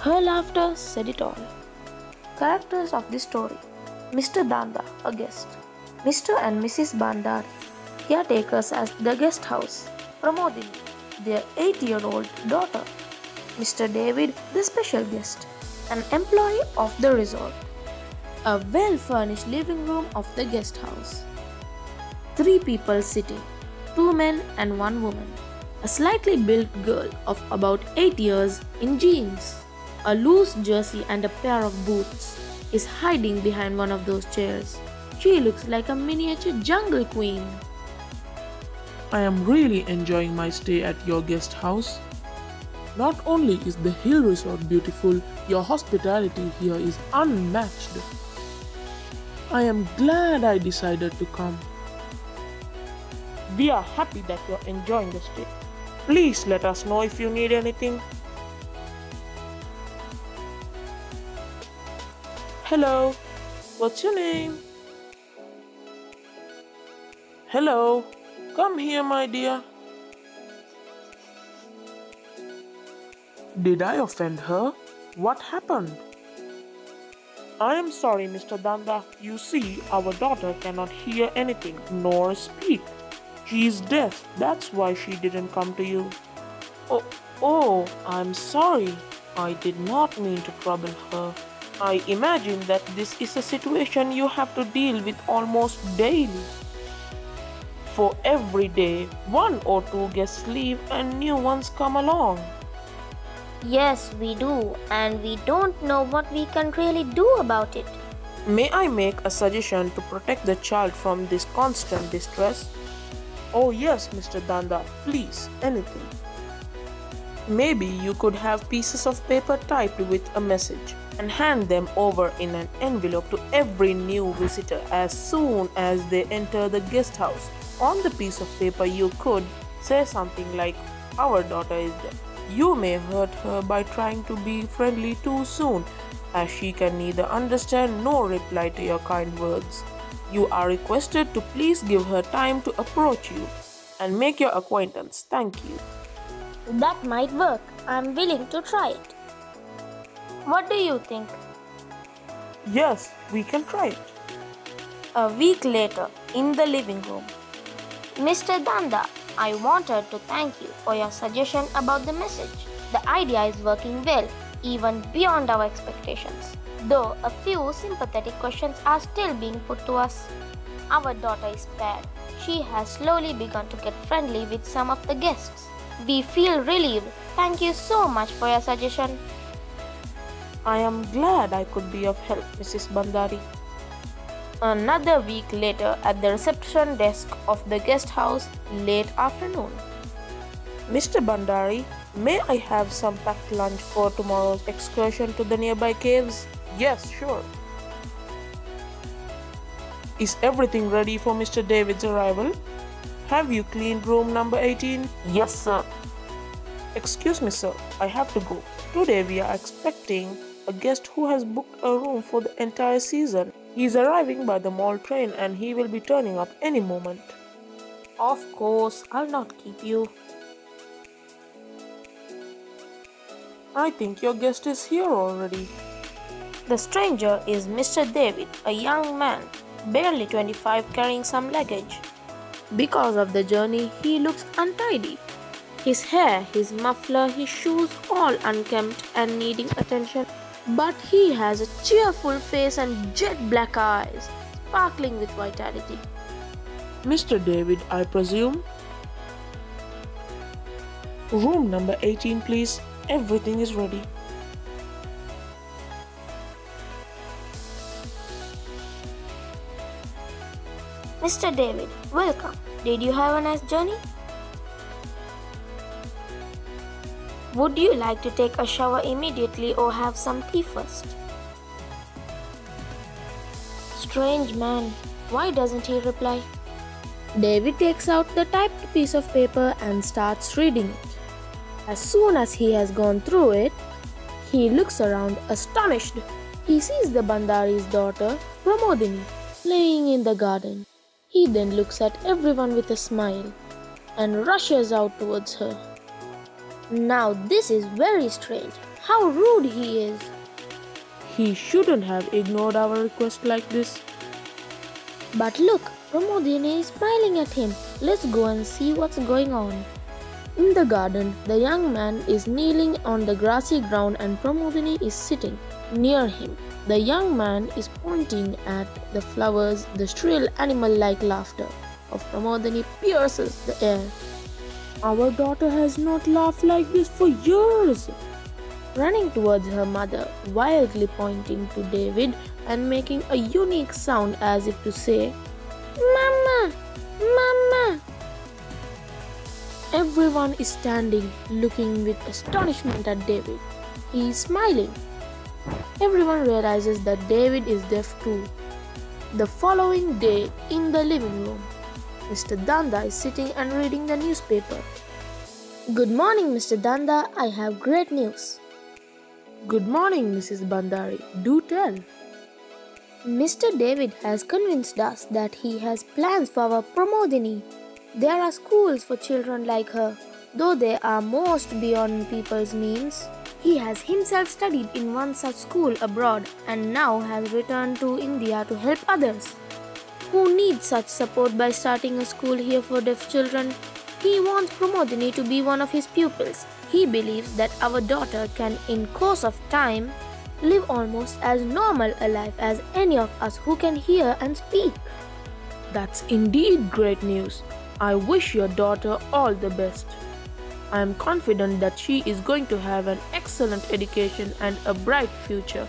Her laughter said it all. Characters of the story: Mr. Danda, a guest; Mr. and Mrs. Bandar, caretakers at the guest house; Pramodini, their 8-year-old daughter; Mr. David, the special guest, an employee of the resort; a well-furnished living room of the guest house; 3 people sitting, 2 men and 1 woman; a slightly built girl of about 8 years in jeans, a loose jersey and a pair of boots, is hiding behind one of those chairs. She looks like a miniature jungle queen. I am really enjoying my stay at your guest house. Not only is the hill resort beautiful, your hospitality here is unmatched. I am glad I decided to come. We are happy that you are enjoying the stay. Please let us know if you need anything. Hello, what's your name? Hello, come here, my dear. Did I offend her? What happened? I am sorry, Mr. Danda. You see, our daughter cannot hear anything nor speak. She is deaf. That's why she didn't come to you. Oh, I'm sorry. I did not mean to trouble her. I imagine that this is a situation you have to deal with almost daily. For every day, 1 or 2 guests leave and new ones come along. Yes, we do, and we don't know what we can really do about it. May I make a suggestion to protect the child from this constant distress? Oh yes, Mr. Danda, please, anything. Maybe you could have pieces of paper typed with a message and hand them over in an envelope to every new visitor as soon as they enter the guest house. On the piece of paper you could say something like, "Our daughter is deaf. You may hurt her by trying to be friendly too soon, as she can neither understand nor reply to your kind words. You are requested to please give her time to approach you and make your acquaintance. Thank you." That might work. I'm willing to try it. What do you think? Yes, we can try it. A week later, in the living room. Mr. Danda, I wanted to thank you for your suggestion about the message. The idea is working well, even beyond our expectations. Though a few sympathetic questions are still being put to us. Our daughter is spared. She has slowly begun to get friendly with some of the guests. We feel relieved. Thank you so much for your suggestion. I am glad I could be of help, Mrs. Bandari. Another week later, at the reception desk of the guest house, late afternoon. Mr. Bandari, may I have some packed lunch for tomorrow's excursion to the nearby caves? Yes, sure. Is everything ready for Mr. David's arrival? Have you cleaned room number 18? Yes, sir. Excuse me, sir. I have to go. Today we are expecting a guest who has booked a room for the entire season. He is arriving by the mall train and he will be turning up any moment. Of course, I'll not keep you. I think your guest is here already. The stranger is Mr. David, a young man, barely 25, carrying some luggage. Because of the journey, he looks untidy. His hair, his muffler, his shoes, all unkempt and needing attention. But he has a cheerful face and jet black eyes, sparkling with vitality. Mr. David, I presume? Room number 18, please. Everything is ready. Mr. David, welcome. Did you have a nice journey? Would you like to take a shower immediately or have some tea first? Strange man, why doesn't he reply? David takes out the typed piece of paper and starts reading it. As soon as he has gone through it, he looks around astonished. He sees the Bandari's daughter, Pramodini, playing in the garden. He then looks at everyone with a smile and rushes out towards her. Now this is very strange. How rude he is! He shouldn't have ignored our request like this. But look, Pramodini is smiling at him. Let's go and see what's going on. In the garden, the young man is kneeling on the grassy ground and Pramodini is sitting near him. The young man is pointing at the flowers. The shrill animal-like laughter of Pramodini pierces the air. Our daughter has not laughed like this for years. Running towards her mother, wildly pointing to David and making a unique sound as if to say, "Mama! Mama!" Everyone is standing, looking with astonishment at David. He is smiling. Everyone realizes that David is deaf too. The following day, in the living room, Mr. Danda is sitting and reading the newspaper. "Good morning, Mr. Danda. I have great news." Good morning, Mrs. Bandari. Do tell. Mr. David has convinced us that he has plans for our Pramodini. There are schools for children like her, though they are most beyond people's means. He has himself studied in one such school abroad and now has returned to India to help others who need such support by starting a school here for deaf children. He wants Pramodini to be one of his pupils. He believes that our daughter can, in course of time, live almost as normal a life as any of us who can hear and speak. That's indeed great news. I wish your daughter all the best. I am confident that she is going to have an excellent education and a bright future.